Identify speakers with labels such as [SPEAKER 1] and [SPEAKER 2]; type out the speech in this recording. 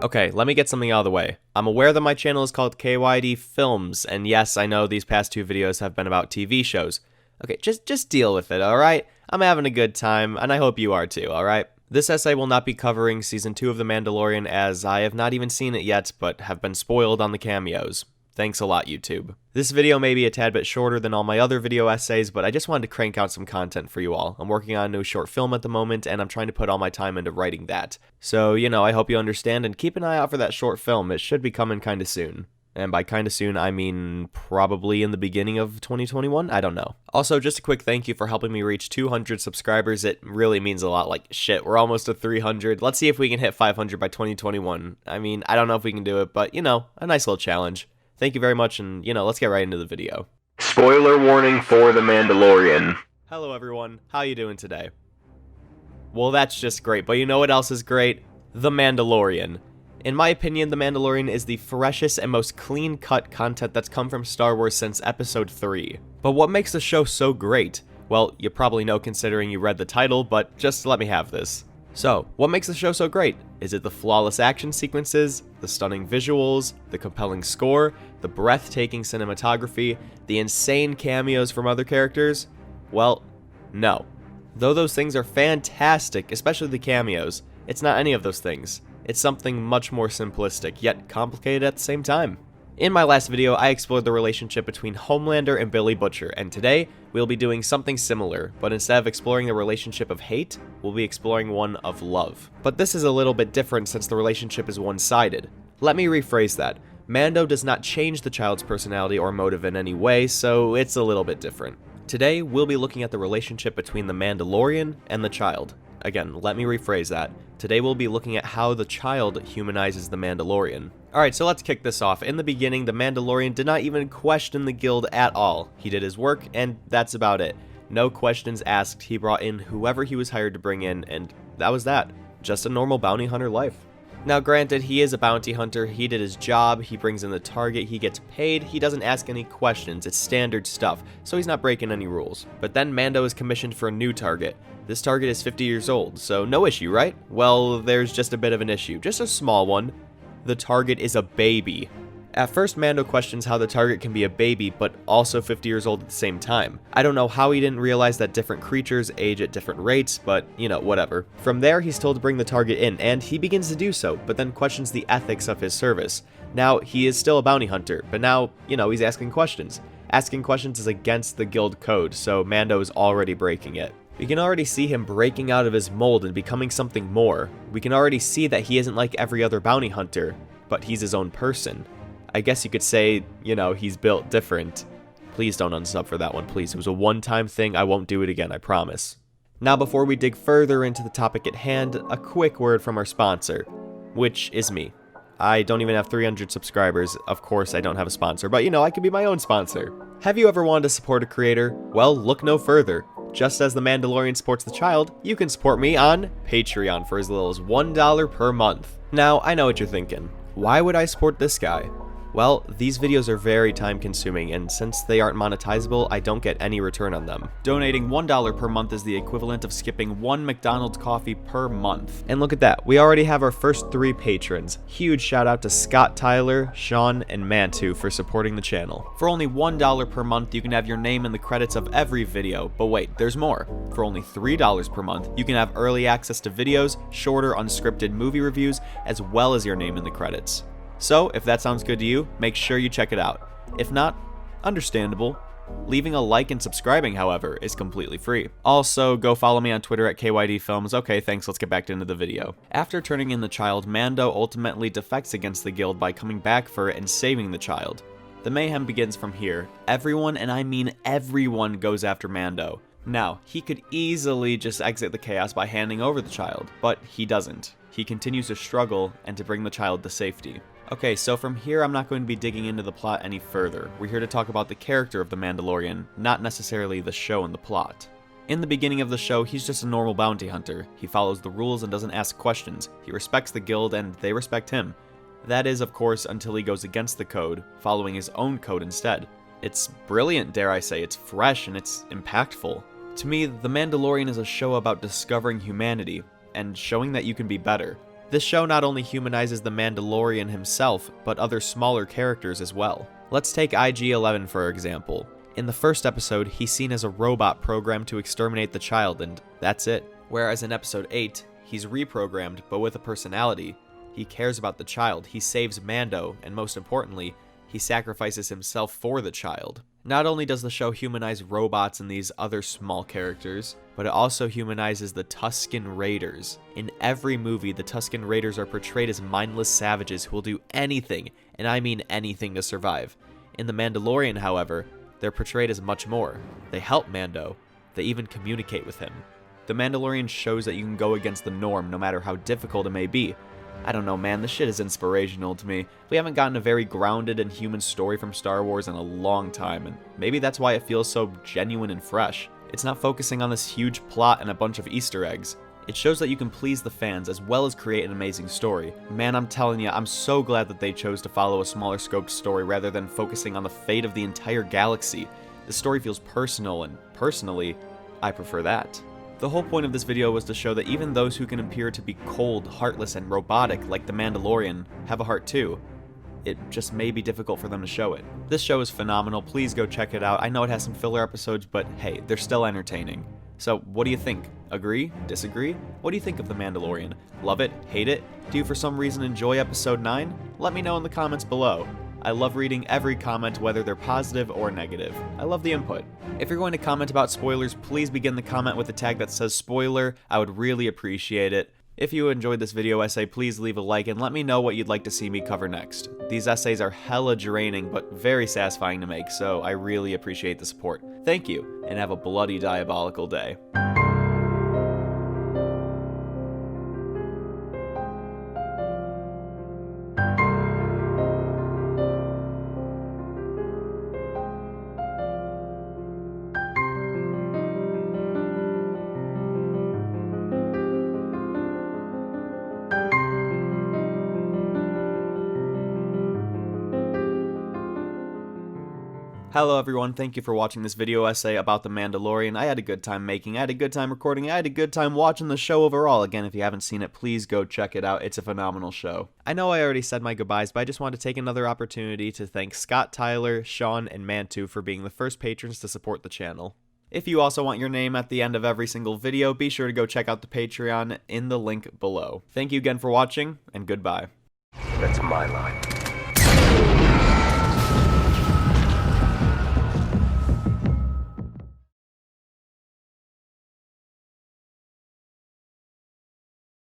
[SPEAKER 1] Okay, let me get something out of the way. I'm aware that my channel is called KYD Films, and yes, I know these past two videos have been about TV shows. Okay, just deal with it, alright? I'm having a good time, and I hope you are too, alright? This essay will not be covering Season 2 of The Mandalorian, as I have not even seen it yet, but have been spoiled on the cameos. Thanks a lot, YouTube. This video may be a tad bit shorter than all my other video essays, but I just wanted to crank out some content for you all. I'm working on a new short film at the moment, and I'm trying to put all my time into writing that. So, I hope you understand, and keep an eye out for that short film. It should be coming kinda soon. And by kinda soon, I mean probably in the beginning of 2021? I don't know. Also, just a quick thank you for helping me reach 200 subscribers. It really means a lot. Like, shit, we're almost at 300. Let's see if we can hit 500 by 2021. I mean, I don't know if we can do it, but, a nice little challenge. Thank you very much, and, let's get right into the video.
[SPEAKER 2] Spoiler warning for The Mandalorian.
[SPEAKER 1] Hello, everyone. How you doing today? Well, that's just great, but you know what else is great? The Mandalorian. In my opinion, The Mandalorian is the freshest and most clean-cut content that's come from Star Wars since Episode 3. But what makes the show so great? Well, you probably know considering you read the title, but just let me have this. So, what makes the show so great? Is it the flawless action sequences, the stunning visuals, the compelling score, the breathtaking cinematography, the insane cameos from other characters? Well, no. Though those things are fantastic, especially the cameos, it's not any of those things. It's something much more simplistic, yet complicated at the same time. In my last video, I explored the relationship between Homelander and Billy Butcher, and today, we'll be doing something similar, but instead of exploring the relationship of hate, we'll be exploring one of love. But this is a little bit different since the relationship is one-sided. Let me rephrase that. Mando does not change the child's personality or motive in any way, so it's a little bit different. Today, we'll be looking at the relationship between the Mandalorian and the child. Again, let me rephrase that. Today we'll be looking at how the child humanizes the Mandalorian. Alright, so let's kick this off. In the beginning, the Mandalorian did not even question the guild at all. He did his work, and that's about it. No questions asked. He brought in whoever he was hired to bring in, and that was that. Just a normal bounty hunter life. Now granted, he is a bounty hunter, he did his job, he brings in the target, he gets paid, he doesn't ask any questions, it's standard stuff, so he's not breaking any rules. But then Mando is commissioned for a new target. This target is 50 years old, so no issue, right? Well, there's just a bit of an issue, just a small one. The target is a baby. At first, Mando questions how the target can be a baby, but also 50 years old at the same time. I don't know how he didn't realize that different creatures age at different rates, but, whatever. From there, he's told to bring the target in, and he begins to do so, but then questions the ethics of his service. Now, he is still a bounty hunter, but now, he's asking questions. Asking questions is against the guild code, so Mando is already breaking it. We can already see him breaking out of his mold and becoming something more. We can already see that he isn't like every other bounty hunter, but he's his own person. I guess you could say, he's built different. Please don't unsub for that one, please. It was a one-time thing. I won't do it again, I promise. Now, before we dig further into the topic at hand, a quick word from our sponsor, which is me. I don't even have 300 subscribers. Of course, I don't have a sponsor, but I could be my own sponsor. Have you ever wanted to support a creator? Well, look no further. Just as The Mandalorian supports the child, you can support me on Patreon for as little as $1 per month. Now, I know what you're thinking. Why would I support this guy? Well, these videos are very time consuming, and since they aren't monetizable, I don't get any return on them. Donating $1 per month is the equivalent of skipping one McDonald's coffee per month. And look at that, we already have our first 3 patrons. Huge shout out to Scott Tyler, Sean, and Mantu for supporting the channel. For only $1 per month, you can have your name in the credits of every video, but wait, there's more. For only $3 per month, you can have early access to videos, shorter unscripted movie reviews, as well as your name in the credits. So, if that sounds good to you, make sure you check it out. If not, understandable. Leaving a like and subscribing, however, is completely free. Also, go follow me on Twitter at KYD Films. Okay, thanks, let's get back into the video. After turning in the child, Mando ultimately defects against the guild by coming back for it and saving the child. The mayhem begins from here. Everyone, and I mean everyone, goes after Mando. Now, he could easily just exit the chaos by handing over the child, but he doesn't. He continues to struggle and to bring the child to safety. Okay, so from here I'm not going to be digging into the plot any further. We're here to talk about the character of the Mandalorian, not necessarily the show and the plot. In the beginning of the show, he's just a normal bounty hunter. He follows the rules and doesn't ask questions. He respects the guild and they respect him. That is, of course, until he goes against the code, following his own code instead. It's brilliant, dare I say, it's fresh and it's impactful. To me, The Mandalorian is a show about discovering humanity, and showing that you can be better. This show not only humanizes the Mandalorian himself, but other smaller characters as well. Let's take IG-11 for example. In the first episode, he's seen as a robot programmed to exterminate the child, and that's it. Whereas in episode 8, he's reprogrammed, but with a personality. He cares about the child, he saves Mando, and most importantly, he sacrifices himself for the child. Not only does the show humanize robots and these other small characters, but it also humanizes the Tusken Raiders. In every movie, the Tusken Raiders are portrayed as mindless savages who will do anything, and I mean anything, to survive. In The Mandalorian, however, they're portrayed as much more. They help Mando. They even communicate with him. The Mandalorian shows that you can go against the norm no matter how difficult it may be. I don't know, man, this shit is inspirational to me. We haven't gotten a very grounded and human story from Star Wars in a long time, and maybe that's why it feels so genuine and fresh. It's not focusing on this huge plot and a bunch of Easter eggs. It shows that you can please the fans as well as create an amazing story. Man, I'm telling you, I'm so glad that they chose to follow a smaller scoped story rather than focusing on the fate of the entire galaxy. The story feels personal, and personally, I prefer that. The whole point of this video was to show that even those who can appear to be cold, heartless, and robotic, like the Mandalorian, have a heart too. It just may be difficult for them to show it. This show is phenomenal, please go check it out. I know it has some filler episodes, but hey, they're still entertaining. So, what do you think? Agree? Disagree? What do you think of The Mandalorian? Love it? Hate it? Do you for some reason enjoy episode 9? Let me know in the comments below. I love reading every comment, whether they're positive or negative. I love the input. If you're going to comment about spoilers, please begin the comment with a tag that says spoiler. I would really appreciate it. If you enjoyed this video essay, please leave a like and let me know what you'd like to see me cover next. These essays are hella draining, but very satisfying to make, so I really appreciate the support. Thank you, and have a bloody diabolical day. Hello everyone, thank you for watching this video essay about The Mandalorian. I had a good time making, I had a good time recording, I had a good time watching the show overall. Again, if you haven't seen it, please go check it out. It's a phenomenal show. I know I already said my goodbyes, but I just want to take another opportunity to thank Scott, Tyler, Sean, and Mantu for being the first patrons to support the channel. If you also want your name at the end of every single video, be sure to go check out the Patreon in the link below. Thank you again for watching, and goodbye.
[SPEAKER 2] That's my line.